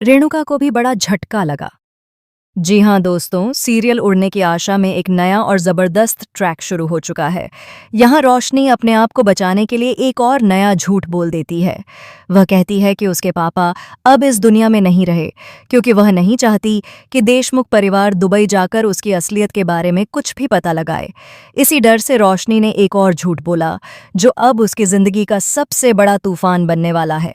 रेणुका को भी बड़ा झटका लगा। जी हाँ दोस्तों, सीरियल उड़ने की आशा में एक नया और जबरदस्त ट्रैक शुरू हो चुका है। यहाँ रोशनी अपने आप को बचाने के लिए एक और नया झूठ बोल देती है। वह कहती है कि उसके पापा अब इस दुनिया में नहीं रहे, क्योंकि वह नहीं चाहती कि देशमुख परिवार दुबई जाकर उसकी असलियत के बारे में कुछ भी पता लगाए। इसी डर से रोशनी ने एक और झूठ बोला, जो अब उसकी जिंदगी का सबसे बड़ा तूफान बनने वाला है।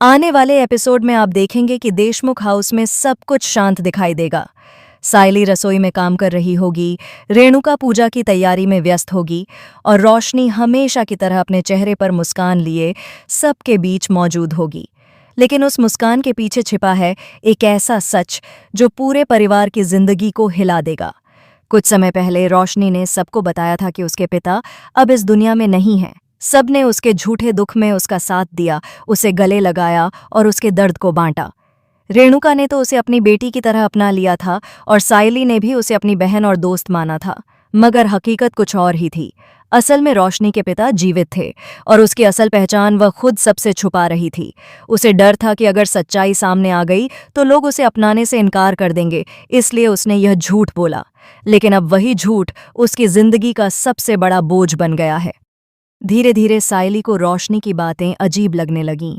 आने वाले एपिसोड में आप देखेंगे कि देशमुख हाउस में सब कुछ शांत दिखाई देगा। सायली रसोई में काम कर रही होगी, रेणुका पूजा की तैयारी में व्यस्त होगी और रोशनी हमेशा की तरह अपने चेहरे पर मुस्कान लिए सबके बीच मौजूद होगी। लेकिन उस मुस्कान के पीछे छिपा है एक ऐसा सच जो पूरे परिवार की जिंदगी को हिला देगा। कुछ समय पहले रोशनी ने सबको बताया था कि उसके पिता अब इस दुनिया में नहीं हैं। सबने उसके झूठे दुख में उसका साथ दिया, उसे गले लगाया और उसके दर्द को बांटा। रेणुका ने तो उसे अपनी बेटी की तरह अपना लिया था और सायली ने भी उसे अपनी बहन और दोस्त माना था, मगर हकीकत कुछ और ही थी। असल में रोशनी के पिता जीवित थे और उसकी असल पहचान वह खुद सबसे छुपा रही थी। उसे डर था कि अगर सच्चाई सामने आ गई तो लोग उसे अपनाने से इनकार कर देंगे, इसलिए उसने यह झूठ बोला। लेकिन अब वही झूठ उसकी जिंदगी का सबसे बड़ा बोझ बन गया है। धीरे धीरे सायली को रोशनी की बातें अजीब लगने लगीं।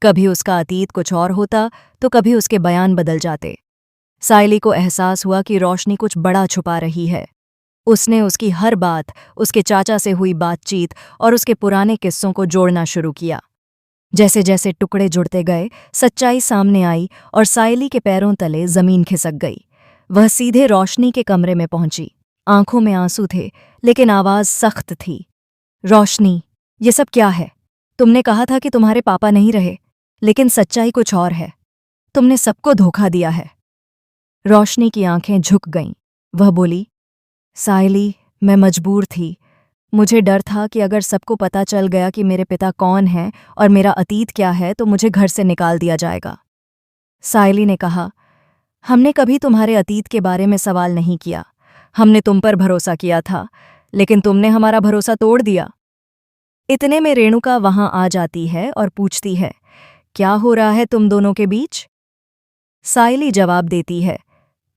कभी उसका अतीत कुछ और होता तो कभी उसके बयान बदल जाते। सायली को एहसास हुआ कि रोशनी कुछ बड़ा छुपा रही है। उसने उसकी हर बात, उसके चाचा से हुई बातचीत और उसके पुराने किस्सों को जोड़ना शुरू किया। जैसे जैसे टुकड़े जुड़ते गए, सच्चाई सामने आई और सायली के पैरों तले जमीन खिसक गई। वह सीधे रोशनी के कमरे में पहुंची। आंखों में आंसू थे, लेकिन आवाज सख्त थी। रोशनी, ये सब क्या है? तुमने कहा था कि तुम्हारे पापा नहीं रहे, लेकिन सच्चाई कुछ और है। तुमने सबको धोखा दिया है। रोशनी की आंखें झुक गईं। वह बोली, सायली, मैं मजबूर थी। मुझे डर था कि अगर सबको पता चल गया कि मेरे पिता कौन हैं और मेरा अतीत क्या है तो मुझे घर से निकाल दिया जाएगा। सायली ने कहा, हमने कभी तुम्हारे अतीत के बारे में सवाल नहीं किया। हमने तुम पर भरोसा किया था, लेकिन तुमने हमारा भरोसा तोड़ दिया। इतने में रेणुका वहां आ जाती है और पूछती है, क्या हो रहा है तुम दोनों के बीच? सायली जवाब देती है,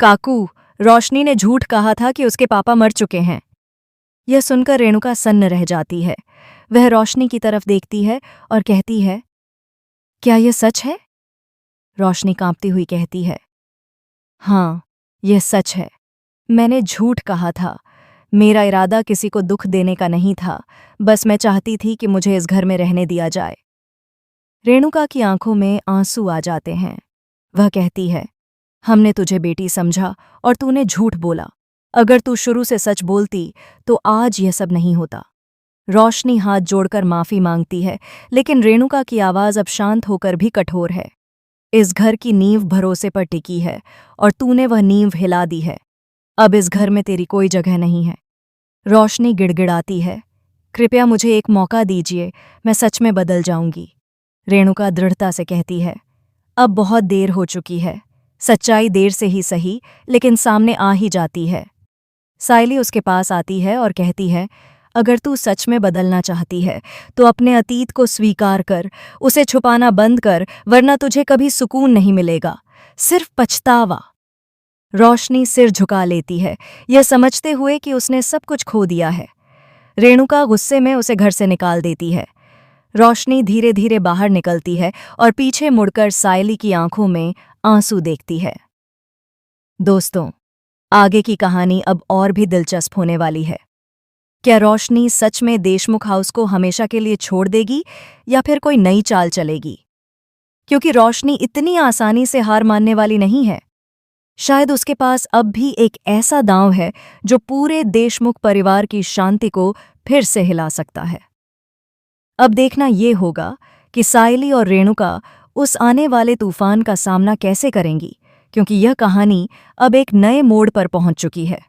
काकू, रोशनी ने झूठ कहा था कि उसके पापा मर चुके हैं। यह सुनकर रेणुका सन्न रह जाती है। वह रोशनी की तरफ देखती है और कहती है, क्या यह सच है? रोशनी कांपती हुई कहती है, हाँ, यह सच है। मैंने झूठ कहा था। मेरा इरादा किसी को दुख देने का नहीं था, बस मैं चाहती थी कि मुझे इस घर में रहने दिया जाए। रेणुका की आंखों में आंसू आ जाते हैं। वह कहती है, हमने तुझे बेटी समझा और तूने झूठ बोला। अगर तू शुरू से सच बोलती तो आज यह सब नहीं होता। रोशनी हाथ जोड़कर माफी मांगती है, लेकिन रेणुका की आवाज अब शांत होकर भी कठोर है। इस घर की नींव भरोसे पर टिकी है और तूने वह नींव हिला दी है। अब इस घर में तेरी कोई जगह नहीं है। रोशनी गिड़गिड़ाती है, कृपया मुझे एक मौका दीजिए, मैं सच में बदल जाऊंगी। रेणुका दृढ़ता से कहती है, अब बहुत देर हो चुकी है। सच्चाई देर से ही सही, लेकिन सामने आ ही जाती है। सायली उसके पास आती है और कहती है, अगर तू सच में बदलना चाहती है तो अपने अतीत को स्वीकार कर, उसे छुपाना बंद कर, वरना तुझे कभी सुकून नहीं मिलेगा, सिर्फ पछतावा। रोशनी सिर झुका लेती है, यह समझते हुए कि उसने सब कुछ खो दिया है। रेणुका गुस्से में उसे घर से निकाल देती है। रोशनी धीरे धीरे बाहर निकलती है और पीछे मुड़कर सायली की आंखों में आंसू देखती है। दोस्तों, आगे की कहानी अब और भी दिलचस्प होने वाली है। क्या रोशनी सच में देशमुख हाउस को हमेशा के लिए छोड़ देगी या फिर कोई नई चाल चलेगी? क्योंकि रोशनी इतनी आसानी से हार मानने वाली नहीं है। शायद उसके पास अब भी एक ऐसा दांव है जो पूरे देशमुख परिवार की शांति को फिर से हिला सकता है। अब देखना ये होगा कि सायली और रेणुका उस आने वाले तूफान का सामना कैसे करेंगी, क्योंकि यह कहानी अब एक नए मोड़ पर पहुंच चुकी है।